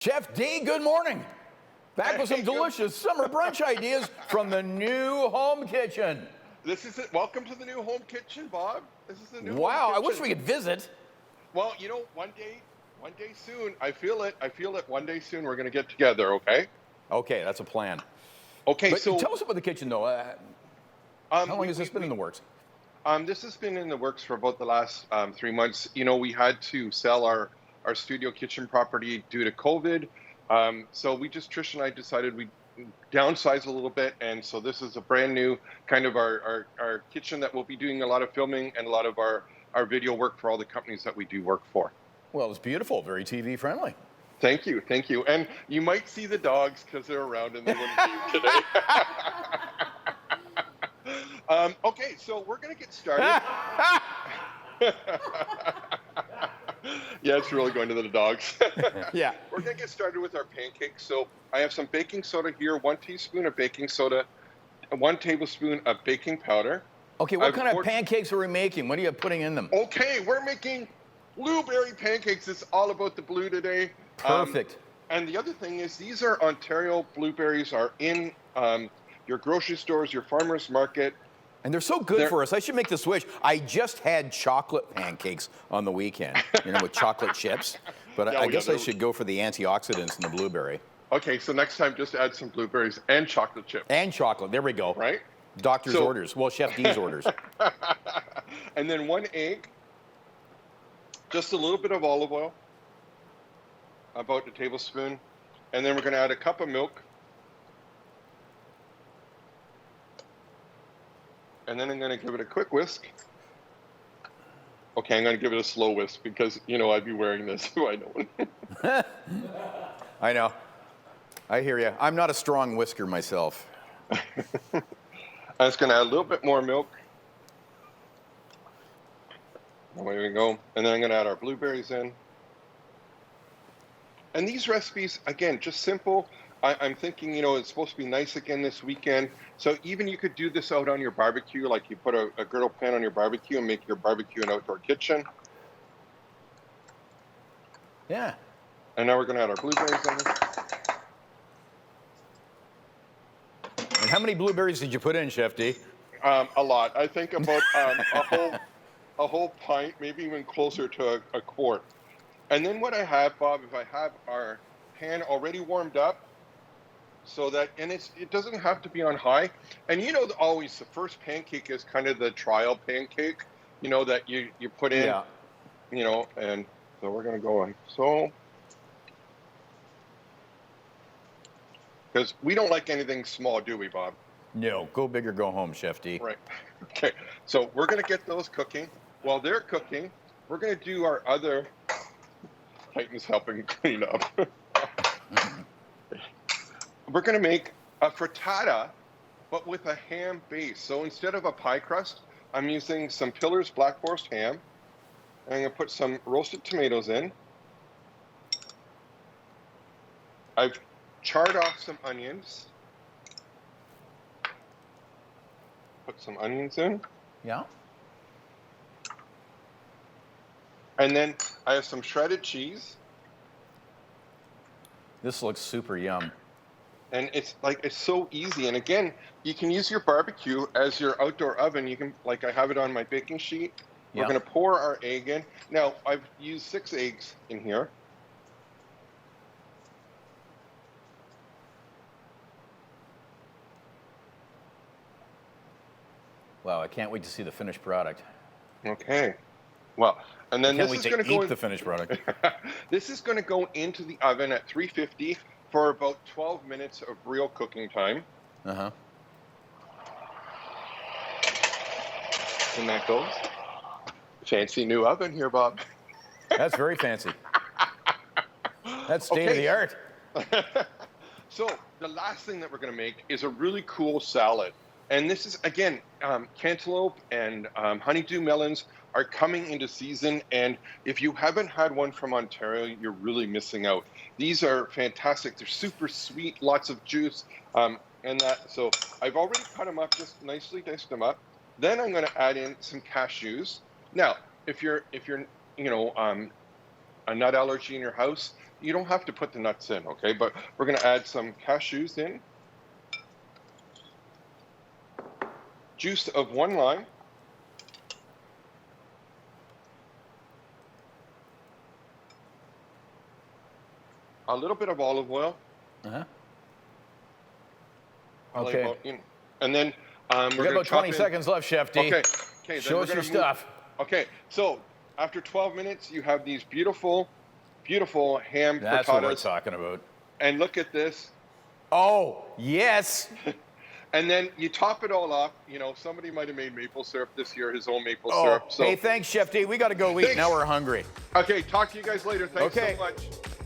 Chef D, good morning. Back with some delicious summer brunch ideas from the new home kitchen. This is it. Welcome to the new home kitchen, Bob. This is the new home Wow, kitchen. I wish we could visit. Well, you know, one day soon. I feel it. One day soon we're going to get together. Okay. Okay, that's a plan. Okay. But So, tell us about the kitchen, though. How long has this been in the works? This has been in the works for about the last 3 months. You know, we had to sell our studio kitchen property due to COVID. So Trish and I decided we'd downsize a little bit, and so this is a brand new kind of our kitchen that we'll be doing a lot of filming and a lot of our video work for all the companies that we do work for. Well, it's beautiful, very TV friendly. Thank you. And you might see the dogs because they're around and they wouldn't be today. Okay, so we're going to get started. Yeah, it's really going to the dogs. Yeah. We're going to get started with our pancakes. So I have some baking soda here, 1 teaspoon of baking soda, 1 tablespoon of baking powder. Okay, what kind of pancakes are we making? What are you putting in them? Okay, we're making blueberry pancakes. It's all about the blue today. Perfect. And the other thing is these are Ontario blueberries, are in your grocery stores, your farmer's market. And they're so good for us. I should make the switch. I just had chocolate pancakes on the weekend, with chocolate chips. But I guess I should go for the antioxidants in the blueberry. Okay, so next time just add some blueberries and chocolate chips. And chocolate. There we go. Right? Doctor's orders. Well, Chef D's orders. And then 1 egg, just a little bit of olive oil, about a tablespoon. And then we're going to add a cup of milk. And then I'm going to give it a quick whisk. Okay, I'm going to give it a slow whisk because, I'd be wearing this, so I know. I know. I hear you. I'm not a strong whisker myself. I'm just going to add a little bit more milk. There we go. And then I'm going to add our blueberries in. And these recipes, again, just simple. I'm thinking, it's supposed to be nice again this weekend. So even you could do this out on your barbecue, like you put a griddle pan on your barbecue and make your barbecue an outdoor kitchen. Yeah. And now we're going to add our blueberries in. And how many blueberries did you put in, Chef D? A lot. I think about a whole pint, maybe even closer to a quart. And then what I have, Bob, is I have our pan already warmed up. So that, and it doesn't have to be on high. And always the first pancake is kind of the trial pancake, that you put in, and so we're going to go on. So, because we don't like anything small, do we, Bob? No, go big or go home, Chef D. Right. Okay, so we're going to get those cooking. While they're cooking, we're going to do our other, Titan's helping clean up. We're going to make a frittata, but with a ham base. So instead of a pie crust, I'm using some Pillar's Black Forest ham. And I'm going to put some roasted tomatoes in. I've charred off some onions. Put some onions in. Yeah. And then I have some shredded cheese. This looks super yum. And it's so easy. And again, you can use your barbecue as your outdoor oven. You can, I have it on my baking sheet. We're going to pour our egg in. Now, I've used 6 eggs in here. Wow, I can't wait to see the finished product. Okay. Well, and then this is going to go the finished product. This is going to go into the oven at 350 for about 12 minutes of real cooking time. Uh-huh. And that goes. Fancy new oven here, Bob. That's very fancy. That's state of the art. So the last thing that we're going to make is a really cool salad. And this is, again, cantaloupe and honeydew melons are coming into season. And if you haven't had one from Ontario, you're really missing out. These are fantastic. They're super sweet, lots of juice. So I've already cut them up, just nicely diced them up. Then I'm going to add in some cashews. Now, if you're a nut allergy in your house, you don't have to put the nuts in, okay? But we're going to add some cashews in. Juice of 1 lime. A little bit of olive oil. Uh-huh. Probably Okay. about, and then We got about 20 seconds left, Chef D. Okay. Okay. Show us your stuff. Okay. So after 12 minutes, you have these beautiful, beautiful ham That's frittatas. what we're talking about. And look at this. Oh, yes. And then you top it all up. You know, somebody might have made maple syrup this year, his own maple Oh, syrup. So, hey, thanks, Chef D. We got to go eat. Thanks. Now we're hungry. okay, talk to you guys later. Thanks Okay. so much.